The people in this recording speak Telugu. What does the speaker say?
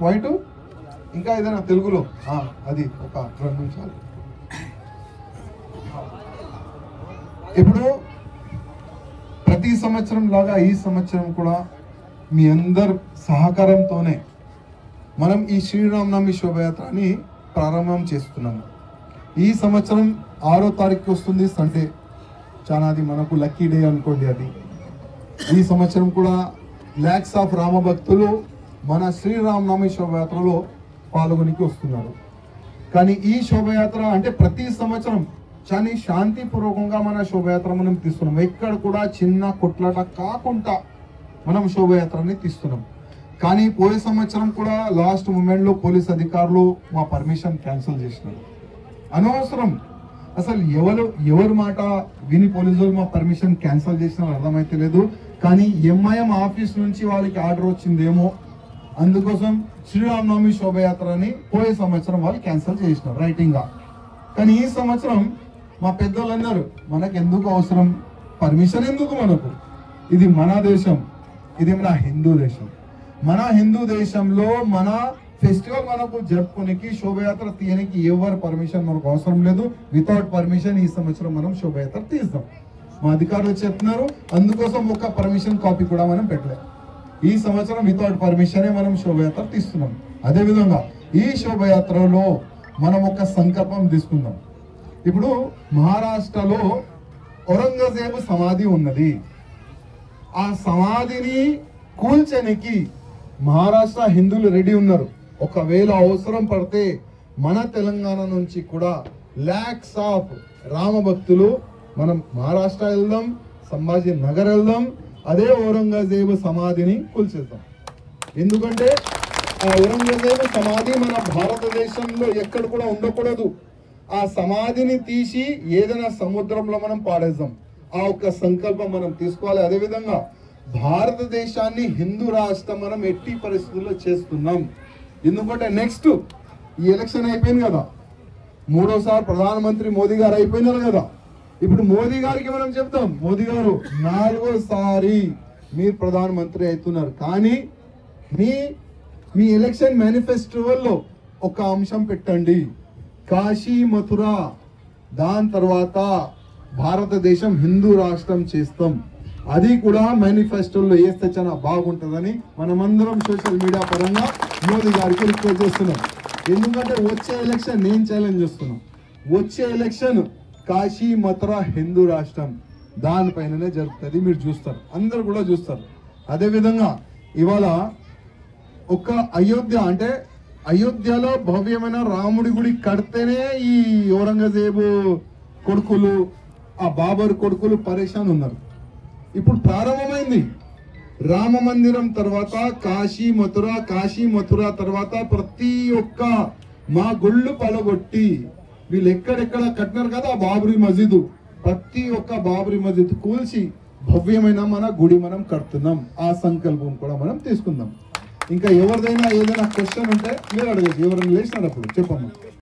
పాయింట్ ఇంకా ఏదైనా తెలుగులో అది ఒక 2 నిమిషాలు. ఇప్పుడు ప్రతి సంవత్సరం లాగా ఈ సంవత్సరం కూడా మీ అందరు సహకారంతోనే మనం ఈ శ్రీరామనవమి శోభయాత్రని ప్రారంభం చేస్తున్నాము. ఈ సంవత్సరం 6వ తారీఖు వస్తుంది, సండే. చాలా అది మనకు లక్కీ డే అనుకోండి. అది ఈ సంవత్సరం కూడా లాక్స్ ఆఫ్ రామభక్తులు మన శ్రీరామనవమి శోభయాత్రలో పాల్గొనికి వస్తున్నారు. కానీ ఈ శోభయాత్ర అంటే ప్రతి సంవత్సరం చాలా శాంతిపూర్వకంగా మన శోభయాత్ర మనం తీస్తున్నాం. ఎక్కడ కూడా చిన్న కొట్లాట కాకుండా మనం శోభయాత్రని తీస్తున్నాం. కానీ పోయే సంవత్సరం కూడా లాస్ట్ మూమెంట్లో పోలీస్ అధికారులు మా పర్మిషన్ క్యాన్సిల్ చేసినారు. అనవసరం, అసలు ఎవరి మాట విని పోలీసులు మా పర్మిషన్ క్యాన్సిల్ చేసినారు అర్థమైతే లేదు. కానీ ఎంఐఎం ఆఫీస్ నుంచి వాళ్ళకి ఆర్డర్ వచ్చిందేమో, అందుకోసం శ్రీరామనవమి శోభయాత్రని పోయే సంవత్సరం వాళ్ళు క్యాన్సిల్ చేసినారు రైటింగ్గా. కానీ ఈ సంవత్సరం మా పెద్దోళ్ళందరూ మనకు ఎందుకు అవసరం, పర్మిషన్ ఎందుకు మనకు, ఇది మన దేశం, ఇది మన హిందూ దేశం. మన హిందూ దేశంలో మన ఫెస్టివల్ మనకు జరుపుకోనికి శోభయాత్ర తీయడానికి ఎవరు పర్మిషన్ మనకు అవసరం లేదు. వితౌట్ పర్మిషన్ ఈ సంవత్సరం మనం శోభయాత్ర తీస్తాం. మా అధికారులు చెప్తున్నారు, అందుకోసం ఒక పర్మిషన్ కాపీ కూడా మనం పెట్టలేదు. ఈ సంవత్సరం వితౌట్ పర్మిషనే మనం శోభయాత్ర తీస్తున్నాం. అదేవిధంగా ఈ శోభయాత్రలో మనం ఒక సంకల్పం తీసుకుందాం. ఇప్పుడు మహారాష్ట్రలో ఔరంగజేబు సమాధి ఉన్నది. ఆ సమాధిని కూల్చనికి మహారాష్ట్ర హిందువులు రెడీ ఉన్నారు. ఒకవేళ అవసరం పడితే మన తెలంగాణ నుంచి కూడా లాక్స్ ఆఫ్ రామభక్తులు మనం మహారాష్ట్ర వెళ్దాం, సంభాజీ నగర్ వెళ్దాం, అదే ఔరంగజేబు సమాధిని కూల్చేద్దాం. ఎందుకంటే ఆ ఔరంగజేబు సమాధి మన భారతదేశంలో ఎక్కడ కూడా ఉండకూడదు. ఆ సమాధిని తీసి ఏదైనా సముద్రంలో మనం పాడేద్దాం. ఆ ఒక్క సంకల్పం మనం తీసుకోవాలి. అదేవిధంగా భారతదేశాన్ని హిందూ రాష్ట్రం మనం ఎట్టి పరిస్థితుల్లో చేస్తున్నాం. ఎందుకంటే నెక్స్ట్ ఈ ఎలక్షన్ అయిపోయింది కదా, 3వసారి ప్రధానమంత్రి మోదీ గారు అయిపోయినారు కదా. ఇప్పుడు మోదీ గారికి మనం చెప్తాం, మోదీ గారు 4వసారి మీరు ప్రధానమంత్రి అవుతున్నారు. కానీ మీ ఎలక్షన్ మేనిఫెస్టోలో ఒక అంశం పెట్టండి, కాశీ మథుర, దాని తర్వాత భారతదేశం హిందూ రాష్ట్రం చేస్తాం. అది కూడా మేనిఫెస్టోలో వేస్తే చాలా బాగుంటుందని మనమందరం సోషల్ మీడియా పరంగా మోదీ గారికి రిక్వెస్ట్ చేస్తున్నాం. ఎందుకంటే వచ్చే ఎలక్షన్ నేను ఛాలెంజ్ చేస్తున్నాం, వచ్చే ఎలక్షన్ కాశీ మథుర హిందూ రాష్ట్రం దానిపైననే జరుగుతుంది. మీరు చూస్తారు, అందరు కూడా చూస్తారు. అదేవిధంగా ఇవాళ ఒక అయోధ్య అంటే అయోధ్యలో భవ్యమైన రాముడి గుడి కడితేనే ఈ ఔరంగజేబు కొడుకులు, ఆ బాబర్ కొడుకులు పరేషాన్ ఉన్నారు. ఇప్పుడు ప్రారంభమైంది రామ మందిరం తర్వాత కాశీ మథుర తర్వాత ప్రతి ఒక్క మా గుళ్ళు పలగొట్టి వీళ్ళు ఎక్కడెక్కడ కట్టినారు కదా ఆ బాబరీ మస్జిద్, ప్రతి ఒక్క బాబరీ మస్జిద్ కూల్చి భవ్యమైన మన గుడి మనం కడుతున్నాం. ఆ సంకల్పం కూడా మనం తీసుకుందాం. ఇంకా ఎవరిదైనా ఏదైనా క్వశ్చన్ ఉంటే మీరు అడగచ్చు. ఎవరైనా లేచినప్పుడు చెప్పమ్మా.